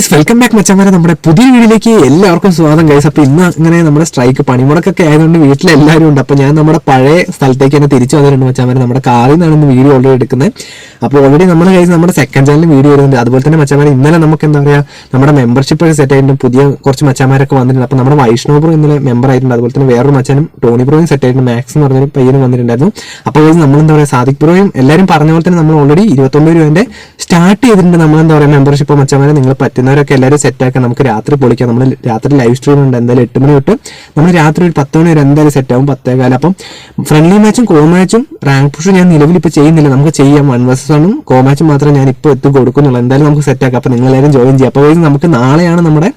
Welcome back മച്ചന്മാരെ, നമ്മുടെ പുതിയ വീഡിയോയിലേക്ക് എല്ലാവർക്കും സ്വാഗതം ഗൈസ്. അപ്പോൾ ഇന്ന് അങ്ങനെ നമ്മുടെ സ്ട്രൈക്ക് പണിമുടക്കൊക്കെ ആയതുകൊണ്ട് വീട്ടിലെല്ലാവരും ഉണ്ട്. അപ്പോൾ ഞാൻ നമ്മുടെ പഴയ സ്ഥലത്തേക്ക് തന്നെ തിരിച്ചു വന്നിട്ടുണ്ട് മച്ചന്മാരെ. നമ്മുടെ കാറിൽ നിന്നാണ് ഇന്ന് വീഡിയോ ഓൾറെഡി എടുക്കുന്നത്. അപ്പോൾ ഓൾറെഡി നമ്മുടെ ഗൈസ് നമ്മുടെ സെക്കൻഡ് ചാനലിൽ വീഡിയോ വരുന്നുണ്ട്. അതുപോലെ തന്നെ മച്ചന്മാരെ ഇന്നലെ നമുക്ക് എന്താ പറയുക, നമ്മുടെ മെമ്പർഷിപ്പ് ഒക്കെ സെറ്റ് ആയിട്ടുണ്ട്. പുതിയ കുറച്ച് മച്ചന്മാരൊക്കെ വന്നിട്ടുണ്ട്. അപ്പോൾ നമ്മുടെ വൈഷ്ണവ് ബ്രോ ഇന്നലെ മെമ്പർ ആയിട്ടുണ്ട്. അതുപോലെ തന്നെ വേറൊരു മച്ചാനും ടോണി ബ്രോയും സെറ്റ് ആയിട്ടുണ്ട്. മാക്സ് എന്ന് പറഞ്ഞൊരു പയ്യനും വന്നിട്ടുണ്ടായിരുന്നു. അപ്പോൾ നമ്മൾ എന്താ പറയുക, സാദിക് ബ്രോയും എല്ലാവരും പറഞ്ഞ പോലെ തന്നെ നമ്മൾ ഓൾറെഡി 29 രൂപേൻ്റെ സ്റ്റാർട്ട് ചെയ്തിട്ടുണ്ട്. നമ്മൾ എന്താ പറയുക മെമ്പർഷിപ്പ് മച്ചന്മാരെ നിങ്ങൾ പറ്റുന്നവരൊക്കെ എല്ലാവരും സെറ്റാക്കാം. നമുക്ക് രാത്രി പൊളിക്കാം. നമ്മൾ രാത്രി ലൈവ് സ്ട്രീം ഉണ്ട്. എന്തായാലും 8 മണി തൊട്ട് നമ്മൾ രാത്രി ഒരു 10 മണി വരെ എന്തായാലും സെറ്റ് ആവും. 10:15. അപ്പം ഫ്രണ്ട്ലി മാച്ചും കോ മാച്ചും റാങ്ക് പുഷും ഞാൻ നിലവിൽ ഇപ്പോൾ ചെയ്യുന്നില്ല. നമുക്ക് ചെയ്യാം. 1 vs 1 കോ മാച്ചും മാത്രമേ ഞാൻ ഇപ്പോൾ കൊടുക്കുന്നുള്ളൂ. എന്തായാലും നമുക്ക് സെറ്റാക്കാം. അപ്പോൾ നിങ്ങളെല്ലാവരും ജോയിൻ ചെയ്യാം. അപ്പോൾ നമുക്ക് നാളെയാണ് നമ്മുടെ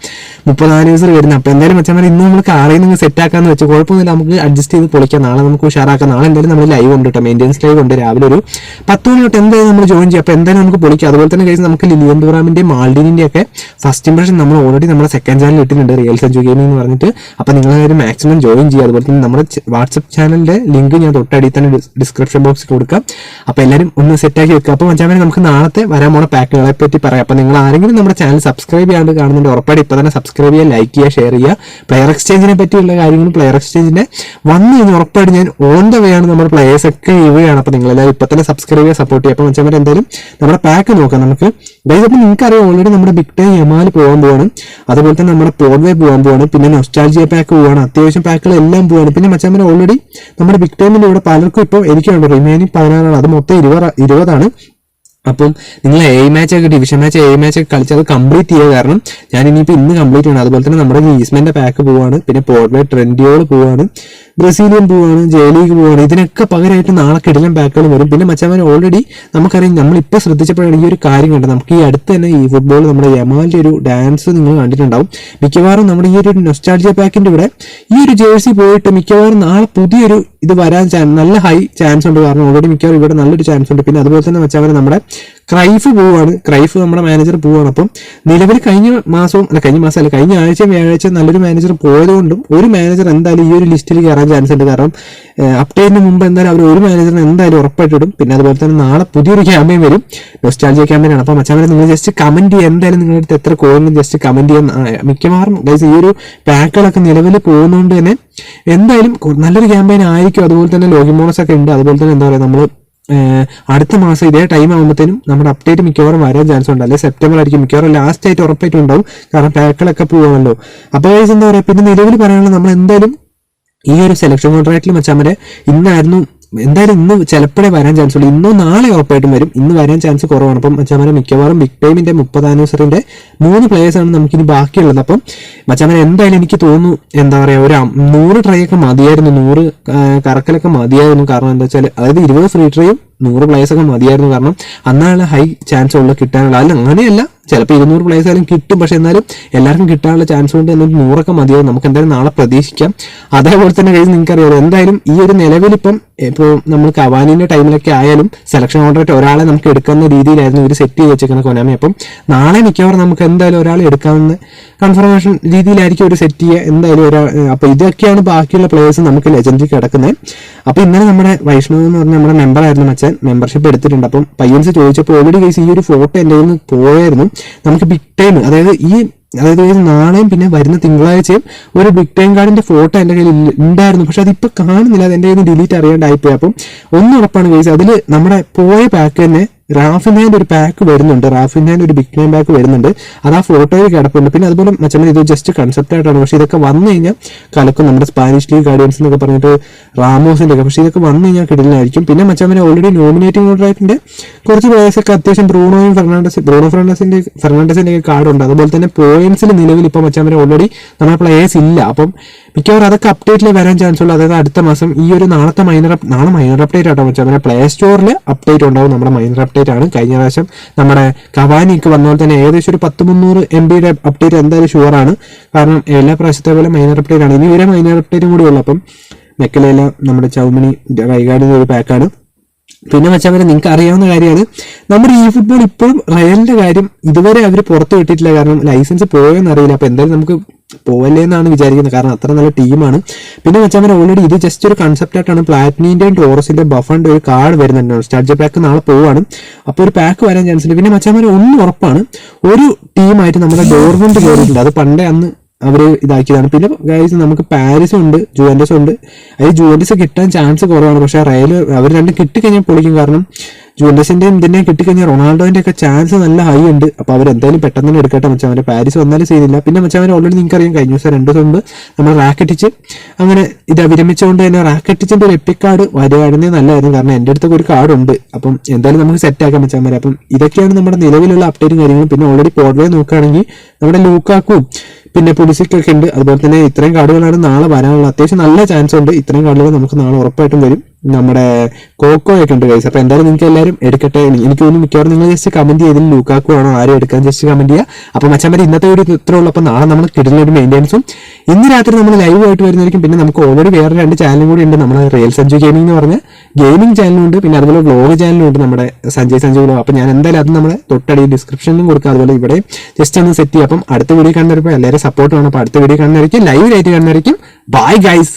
30 ആനിവേഴ്സറി വരുന്നത്. അപ്പോൾ എന്തായാലും മച്ചന്മാരെ ഇന്ന് നമ്മൾ കാറിൽ നിന്ന് സെറ്റാക്കാന്ന് വെച്ചാൽ കുഴപ്പമൊന്നുമില്ല. നമുക്ക് അഡ്ജസ്റ്റ് ചെയ്ത് പൊളിക്കാം. നാളെ നമുക്ക് ഉഷാറാക്കാം. നാളെ എന്തായാലും നമ്മൾ ലൈവ് ഉണ്ട് കേട്ടോ, മെയിൻ്റെനൻസ് ലൈവ് ഉണ്ട്. രാവിലെ ഒരു 10 മണി തൊട്ട് എന്തായാലും നമ്മൾ ജോയിൻ ചെയ്യാം. അപ്പോൾ എന്തായാലും നമുക്ക് പൊളിക്കാം. അതുപോലെ തന്നെ കഴിച്ച് നമുക്ക് ലിലിയൻ ദുറാമിൻ്റെയും മാൾഡീനിൻ്റെ ഒക്കെ ഫസ്റ്റ് ഇംപ്രഷൻ നമ്മൾ ഓൾറെഡി നമ്മുടെ സെക്കൻഡ് ചാനൽ ഇട്ടിട്ടുണ്ട്, റിയൽ സഞ്ജു ഗെയിമിംഗ് എന്ന് പറഞ്ഞിട്ട്. അപ്പോൾ നിങ്ങളൊരു മാക്സിമം ജോയിൻ ചെയ്യുക. അതുപോലെ തന്നെ നമ്മുടെ വാട്സപ്പ് ചാനലിന്റെ ലിങ്ക് ഞാൻ തൊട്ടടിയിൽ തന്നെ ഡിസ്ക്രിപ്ഷൻ ബോക്സിൽ കൊടുക്കാം. അപ്പോൾ എല്ലാവരും ഒന്ന് സെറ്റാക്കി വെക്കുക. അപ്പോൾ മച്ചാനെ നമുക്ക് നാളത്തെ വരാൻ പോണ പാക്കുകളെ പറ്റി പറയാം. അപ്പോൾ നിങ്ങൾ ആരെങ്കിലും നമ്മുടെ ചാനൽ സബ്സ്ക്രൈബ് ചെയ്യാണ്ട് കാണുന്നുണ്ട്, ഉറപ്പായിട്ട് ഇപ്പോൾ തന്നെ സബ്സ്ക്രൈബ് ചെയ്യുക, ലൈക്ക് ചെയ്യുക, ഷെയർ ചെയ്യുക. പ്ലെയർ എക്സ്ചേഞ്ചിനെ പറ്റിയുള്ള കാര്യങ്ങളും പ്ലെയർ എക്സ്ചേഞ്ചിന്റെ വന്നു കഴിഞ്ഞാൽ ഉറപ്പായിട്ട് ഞാൻ ഓൺ ദ വേ ആണ്. നമ്മുടെ പ്ലേയേഴ്സ് ഒക്കെ ഇവയാണ്. അപ്പോൾ നിങ്ങളെല്ലാവരും ഇപ്പോൾ തന്നെ സബ്സ്ക്രൈബ് ചെയ്യുക, സപ്പോർട്ട് ചെയ്യുക. അപ്പോൾ മച്ചാൻ എന്തായാലും നമ്മുടെ പാക്ക് നോക്കാം നമുക്ക്. അപ്പോൾ നിങ്ങൾക്കറിയാം ഓൾറെഡി നമ്മുടെ ബിഗ് ടൈം യമാൽ പോകാൻ പോവാണ്. അതുപോലെ തന്നെ നമ്മുടെ പോർവേ പോകാൻ പോവാണ്. പിന്നെ നൊസ്റ്റാൾജിയ പാക്ക് പോവാണ്. അത്യാവശ്യം പാക്കുകൾ എല്ലാം പോവാണ്. പിന്നെ മച്ചാൻ ഓൾറെഡി നമ്മുടെ ബിഗ് ടൈമിന്റെ ഇവിടെ പലർക്കും ഇപ്പോൾ എനിക്കുണ്ട് റിമൈനിങ് 16 അത് മൊത്തം 20 അപ്പം നിങ്ങൾ മാച്ച് ഒക്കെ ഡിവിഷൻ മാച്ച് മാച്ച് ഒക്കെ കളിച്ച് അത് കംപ്ലീറ്റ് ചെയ്യുക. കാരണം ഞാൻ ഇനിയിപ്പോൾ ഇന്ന് കംപ്ലീറ്റ് ചെയ്യണം. അതുപോലെ തന്നെ നമ്മുടെ ഈസ്മെന്റെ പാക്ക് പോവാണ്. പിന്നെ പോർവേ ട്രെൻഡിയോൾ പോവാണ്, ബ്രസീലിയൻ പോവാണ്, ജെ ലീഗ് പോവാണ്. ഇതിനൊക്കെ പകരമായിട്ട് നാളെ കിടിലൻ പാക്കുകൾ വരും. പിന്നെ മച്ചാൻ ഓൾറെഡി നമുക്കറിയാം, നമ്മളിപ്പോൾ ശ്രദ്ധിച്ചപ്പോഴാണ് ഈ ഒരു കാര്യം കണ്ടത്. നമുക്ക് ഈ അടുത്ത് തന്നെ ഈ ഫുട്ബോൾ നമ്മുടെ യമാലിന്റെ ഒരു ഡാൻസ് നിങ്ങൾ കണ്ടിട്ടുണ്ടാവും. മിക്കവാറും നമ്മുടെ ഈ ഒരു നൊസ്റ്റാൾജിയ പാക്കിന്റെ ഇവിടെ ഈ ഒരു ജേഴ്സി പോയിട്ട് മിക്കവാറും നാളെ പുതിയൊരു ഇത് വരാൻ നല്ല ഹൈ ചാൻസ് ഉണ്ട്. കാരണം ഓൾറെഡി മിക്കവാറും ഇവിടെ നല്ലൊരു ചാൻസ് ഉണ്ട്. പിന്നെ അതുപോലെ തന്നെ മച്ചാൻ നമ്മുടെ ക്രൈഫ് പോവാണ്. ക്രൈഫ് നമ്മുടെ മാനേജർ പോവാണ്. അപ്പം നിലവിൽ കഴിഞ്ഞ ആഴ്ചയും വ്യാഴാഴ്ച നല്ലൊരു മാനേജർ പോയതുകൊണ്ടും ഒരു മാനേജർ എന്തായാലും ഈ ഒരു ലിസ്റ്റിൽ കയറാൻ ചാൻസ് ഉണ്ട്. കാരണം അപ്ഡേറ്റിന് മുമ്പ് എന്തായാലും അവർ ഒരു മാനേജറിന് എന്തായാലും ഉറപ്പായിട്ടിടും. പിന്നെ അതുപോലെ തന്നെ നാളെ പുതിയൊരു ക്യാമ്പയിൻ വരും, നൊസ്റ്റാൾജിയ ക്യാമ്പയിനാണ്. അപ്പോൾ മച്ചാൻ നിങ്ങൾ ജസ്റ്റ് കമന്റ് ചെയ്യുക. എന്തായാലും നിങ്ങളുടെ അടുത്ത് എത്ര കോയിനും ജസ്റ്റ് കമന്റ് ചെയ്യാൻ. മിക്കവാറും ഗൈസ് ഈ ഒരു പാക്കുകളൊക്കെ നിലവിൽ പോകുന്നതുകൊണ്ട് തന്നെ എന്തായാലും നല്ലൊരു ക്യാമ്പയിൻ ആയിരിക്കും. അതുപോലെ തന്നെ ലോഗിൻ ബോണസ് ഒക്കെ ഉണ്ട്. അതുപോലെ തന്നെ എന്താ പറയുക, നമ്മൾ അടുത്ത മാസം ഇതേ ടൈം ആകുമ്പോഴത്തേനും നമ്മുടെ അപ്ഡേറ്റ് മിക്കവാറും വരാൻ ചാൻസ് ഉണ്ട്. അല്ലെങ്കിൽ സെപ്റ്റംബർ ആയിരിക്കും മിക്കവാറും ലാസ്റ്റ് ആയിട്ട് ഉറപ്പായിട്ടും ഉണ്ടാവും. കാരണം പാക്കുകളൊക്കെ പോവാണല്ലോ. അപ്പോൾ എന്താ പറയുക, പിന്നെ നിലവിൽ പറയാനുള്ളത് നമ്മൾ എന്തായാലും ഈ ഒരു സെലക്ഷൻ കോൺട്രാക്റ്റിൽ മച്ചാൻ ഇന്നായിരുന്നു എന്തായാലും ഇന്ന് ചിലപ്പോഴേ വരാൻ ചാൻസ് ഉള്ളൂ. ഇന്നോ നാളെ ഉറപ്പായിട്ടും വരും. ഇന്ന് വരാൻ ചാൻസ് കുറവാണ്. അപ്പം മച്ചാമരെ മിക്കവാറും ബിഗ് ടൈമിന്റെ 30 ആനിവേഴ്സറിന്റെ 3 പ്ലേയേഴ്സാണ് നമുക്കിനി ബാക്കിയുള്ളത്. അപ്പം മച്ചാമരെ എന്തായാലും എനിക്ക് തോന്നുന്നു എന്താ പറയുക, ഒരു 100 ട്രൈ ഒക്കെ മതിയായിരുന്നു, 100 കറക്കലൊക്കെ മതിയായിരുന്നു. കാരണം എന്താ വെച്ചാൽ അതായത് 20 ഫ്രീ ട്രൈയും 100 പ്ലേയേഴ്സ് ഒക്കെ മതിയായിരുന്നു. കാരണം അന്നാണ് ഹൈ ചാൻസ് ഉള്ള കിട്ടാനുള്ള. അല്ല അങ്ങനെയല്ല, ചിലപ്പോൾ 200 പ്ലേയേഴ്സ് ആയാലും കിട്ടും. പക്ഷെ എന്നാലും എല്ലാവർക്കും കിട്ടാനുള്ള ചാൻസ് കൊണ്ട് തന്നെ 100 മതിയാവും. നമുക്ക് എന്തായാലും നാളെ പ്രതീക്ഷിക്കാം. അതേപോലെ തന്നെ കഴിഞ്ഞ് നിങ്ങൾക്കറിയാമല്ലോ, എന്തായാലും ഈ ഒരു നിലവിലിപ്പം ഇപ്പോൾ നമ്മൾ കവാനിന്റെ ടൈമിലൊക്കെ ആയാലും സെലക്ഷൻ കോൺട്രാക്ട് ഒരാളെ നമുക്ക് എടുക്കുന്ന രീതിയിലായിരുന്നു ഇവർ സെറ്റ് ചെയ്ത് വെച്ചേക്കുന്ന കൊനാമി. അപ്പം നാളെ മിക്കവാറും നമുക്ക് എന്തായാലും ഒരാളെ എടുക്കാവുന്ന കൺഫർമേഷൻ രീതിയിലായിരിക്കും ഒരു സെറ്റ് ചെയ്യുക എന്തായാലും ഒരാൾ. അപ്പോൾ ഇതൊക്കെയാണ് ബാക്കിയുള്ള പ്ലേയേഴ്സ് നമുക്ക് ലെജൻഡിൽ കിടക്കുന്നത്. അപ്പോൾ ഇന്നലെ നമ്മുടെ വൈഷ്ണവ് എന്ന് പറഞ്ഞ നമ്മുടെ മെമ്പറായിരുന്നു മച്ചാൻ, മെമ്പർഷിപ്പ് എടുത്തിട്ടുണ്ട്. അപ്പം പയ്യൻസ് ചോദിച്ചപ്പോൾ ഓൾറെഡി കേസ് ഈ ഒരു ഫോട്ടോ എൻ്റെ കയ്യിൽ നിന്ന് പോയായിരുന്നു. നമുക്ക് ബിഗ് ടൈം അതായത് നാളെയും പിന്നെ വരുന്ന തിങ്കളാഴ്ചയും ഒരു ബിഗ് ടൈം കാർഡിന്റെ ഫോട്ടോ എൻ്റെ കയ്യിൽ ഉണ്ടായിരുന്നു. പക്ഷെ അതിപ്പോൾ കാണുന്നില്ല, അത് എൻ്റെ കയ്യിൽ നിന്ന് ഡിലീറ്റ് അറിയാണ്ടായിപ്പോയി. അപ്പം ഒന്നും ഉറപ്പാണ് കേസ്, അതിൽ നമ്മുടെ പോയ പാക്ക് തന്നെ റാഫിൻ്റെ ഒരു പാക്ക് വരുന്നുണ്ട്. റാഫിൻ്റെ ഒരു ബിഗ് ടൈം പാക്ക് വരുന്നുണ്ട്. അത് ആ ഫോട്ടോയിൽ കിടപ്പുണ്ട്. പിന്നെ അതുപോലെ മച്ചമ്മ ഇത് ജസ്റ്റ് കൺസെപ്റ്റ് ആയിട്ടാണ്. പക്ഷെ ഇതൊക്കെ വന്നു കഴിഞ്ഞാൽ കലക്കും. നമ്മുടെ സ്പാനിഷ് ലീഗ് ഗാർഡിയൻസ് എന്നൊക്കെ പറഞ്ഞിട്ട് റാമോസിന്റെ ഒക്കെ. പക്ഷെ ഇതൊക്കെ വന്നു കഴിഞ്ഞാൽ കിടലായിരിക്കും. പിന്നെ മച്ചമ്മനെ ഓൾറെഡി നോമിനേറ്റിംഗ് കോൺട്രാക്റ്റിന്റെ കുറച്ച് പ്ലേയേഴ്സൊക്കെ അത്യാവശ്യം ബ്രൂണോ ഫെർണാണ്ടസിന്റെ കാർഡുണ്ട്. അതുപോലെ തന്നെ പോയിന്റ്സിൽ നിലവിൽ ഇപ്പൊ മച്ചമ്മനെ ഓൾറെഡി നമ്മുടെ പ്ലേയേഴ്സ് ഇല്ല. അപ്പം മിക്കവാറും അതൊക്കെ അപ്ഡേറ്റിൽ വരാൻ ചാൻസ് ഉള്ളൂ. അതായത് അടുത്ത മാസം ഈ ഒരു നാളെ മൈനർ അപ്ഡേറ്റ് ആട്ടോ മച്ചമ്മനെ പ്ലേ സ്റ്റോറിൽ അപ്ഡേറ്റ് ഉണ്ടാവും. നമ്മുടെ മൈനർ അപ്ഡേറ്റ് ആണ്. കഴിഞ്ഞ പ്രാവശ്യം നമ്മുടെ കവാനിക്ക് വന്ന പോലെ തന്നെ ഏകദേശം ഒരു 10-300 MB അപ്ഡേറ്റ് എന്തായാലും ഷുവറാണ്. കാരണം എല്ലാ പ്രാവശ്യത്തെ പോലെ മൈനർ അപ്ഡേറ്റ് ആണ്. ഇനി ഒരു മൈനർ അപ്ഡേറ്റും കൂടി ഉള്ളു. അപ്പം മെക്കലെല്ലാം നമ്മുടെ ചൗമണി വൈകാടിന്റെ ഒരു പാക്കാണ്. പിന്നെ മച്ചാമാരെ നിങ്ങൾക്ക് അറിയാവുന്ന കാര്യമാണ്, നമ്മുടെ ഈ ഫുട്ബോൾ ഇപ്പോഴും റയലിന്റെ കാര്യം ഇതുവരെ അവർ പുറത്തു വിട്ടിട്ടില്ല. കാരണം ലൈസൻസ് പോയെന്ന് അറിയില്ല. അപ്പൊ എന്തായാലും നമുക്ക് പോവല്ലേ എന്നാണ് വിചാരിക്കുന്നത്, കാരണം അത്ര നല്ല ടീമാണ്. പിന്നെ മച്ചാമാരെ ഓൾറെഡി ഇത് ജസ്റ്റ് ഒരു കൺസെപ്റ്റ് ആയിട്ടാണ്. പ്ലാറ്റിനിന്റെയും ടോറസിന്റെ ബഫന്റെ ഒരു കാർഡ് വരുന്നുണ്ട്. സ്റ്റാർജർ പാക്ക് നാളെ പോവാണ്, അപ്പോൾ ഒരു പാക്ക് വരാൻ ചാൻസ് ഉണ്ട്. പിന്നെ മച്ചാമാരെ ഒന്നും ഉറപ്പാണ്, ഒരു ടീമായിട്ട് നമ്മുടെ ഡോർമുണ്ട് കയറിയിട്ടുണ്ട്. അത് പണ്ടേ അന്ന് അവര് ഇതാക്കിയതാണ്. പിന്നെ ഗൈസ് നമുക്ക് പാരീസും ഉണ്ട്, ജുവന്റസും ഉണ്ട്. അതിൽ ജുവന്റസ് കിട്ടാൻ ചാൻസ് കുറവാണ്, പക്ഷെ റയൽ അവർ രണ്ടും കിട്ടിക്കഴിഞ്ഞാൽ പൊളിക്കും. കാരണം ജുവന്റസിന്റെയും ഇതിന്റെയും കിട്ടിക്കഴിഞ്ഞാൽ റൊണാൾഡോന്റെ ഒക്കെ ചാൻസ് നല്ല ഹൈ ഉണ്ട്. അപ്പൊ അവർ എന്തായാലും പെട്ടെന്ന് തന്നെ എടുക്കട്ടെ മച്ചാമാരെ. പാരീസ് വന്നാലും ചെയ്തില്ല. പിന്നെ മച്ചാമാരെ ഓൾറെഡി നിങ്ങൾക്ക് അറിയാം, കഴിഞ്ഞ ദിവസം 2 ദിവസം മുമ്പ് നമ്മൾ റാക്കറ്റിച്ച് അങ്ങനെ ഇത് വിരമിച്ചുകൊണ്ട് തന്നെ റാക്കറ്റിച്ചിന്റെ ഒരു എപ്പിക് കാർഡ് വരികയായിരുന്നേ നല്ലതായിരുന്നു. കാരണം എൻ്റെ അടുത്തൊക്കെ ഒരു കാർഡ് ഉണ്ട്. അപ്പം എന്തായാലും നമുക്ക് സെറ്റ് ആക്കാം മച്ചാമാരെ. അപ്പം ഇതൊക്കെയാണ് നമ്മുടെ നിലവിലുള്ള അപ്ഡേറ്റും കാര്യങ്ങളും. പിന്നെ ഓൾറെഡി പോർവേ നോക്കുകയാണെങ്കിൽ നമ്മുടെ ലൂക്കാക്കും പിന്നെ പുലിസിക്കൊക്കെ ഉണ്ട്. അതുപോലെ തന്നെ ഇത്രയും കാർഡുകളാണ് നാളെ വരാനുള്ള. അത്യാവശ്യം നല്ല ചാൻസ് ഉണ്ട്, ഇത്രയും കാർഡുകൾ നമുക്ക് നാളെ ഉറപ്പായിട്ടും വരും. നമ്മുടെ കോക്കോയൊക്കെ ഉണ്ട് ഗൈസ്. അപ്പൊ എന്തായാലും നിങ്ങൾക്ക് എല്ലാവരും എടുക്കട്ടെ. എനിക്ക് തോന്നുന്നു മിക്കവാറും നിങ്ങൾ ജസ്റ്റ് കമന്റ് ചെയ്തിൽ ലൂക്കാക്കു ആണോ ആരും എടുക്കാൻ ജസ്റ്റ് കമന്റ് ചെയ്യുക. അപ്പൊ മച്ചാമാരെ ഇന്നത്തെ വീഡിയോ ഇത്ര ഉള്ളൂ. അപ്പൊ നാളെ നമ്മൾ കിട്ടുന്ന ഒരു മെയിൻ്റെനൻസും ഇന്ന് രാത്രി നമ്മൾ ലൈവ് ആയിട്ട് വരുന്നതായിരിക്കും. പിന്നെ നമുക്ക് ഓൾറെഡി വേറെ 2 ചാനലും കൂടി ഉണ്ട്. നമ്മുടെ റിയൽ സഞ്ജു ഗെയിമിംഗ് എന്ന് പറഞ്ഞ ഗെയിമിംഗ് ചാനലും ഉണ്ട്, പിന്നെ അതുപോലെ വ്ലോഗ് ചാനലും ഉണ്ട്, നമ്മുടെ സഞ്ജു വ്ലോഗ്. അപ്പൊ ഞാൻ എന്തായാലും അത് നമ്മുടെ തൊട്ടടി ഡിസ്ക്രിപ്ഷനിലും കൊടുക്കുക. അതുപോലെ ഇവിടെ ജസ്റ്റ് ഒന്ന് സെറ്റ് ചെയ്യാം. അപ്പം അടുത്ത വീഡിയോ കാണുന്നവർക്ക് എല്ലാവരും സപ്പോർട്ട് വേണം. അപ്പൊ അടുത്ത വീഡിയോ കാണുന്നവർക്ക് ലൈവ് ആയിട്ട് കാണുന്നവരിക്കും. Bye guys.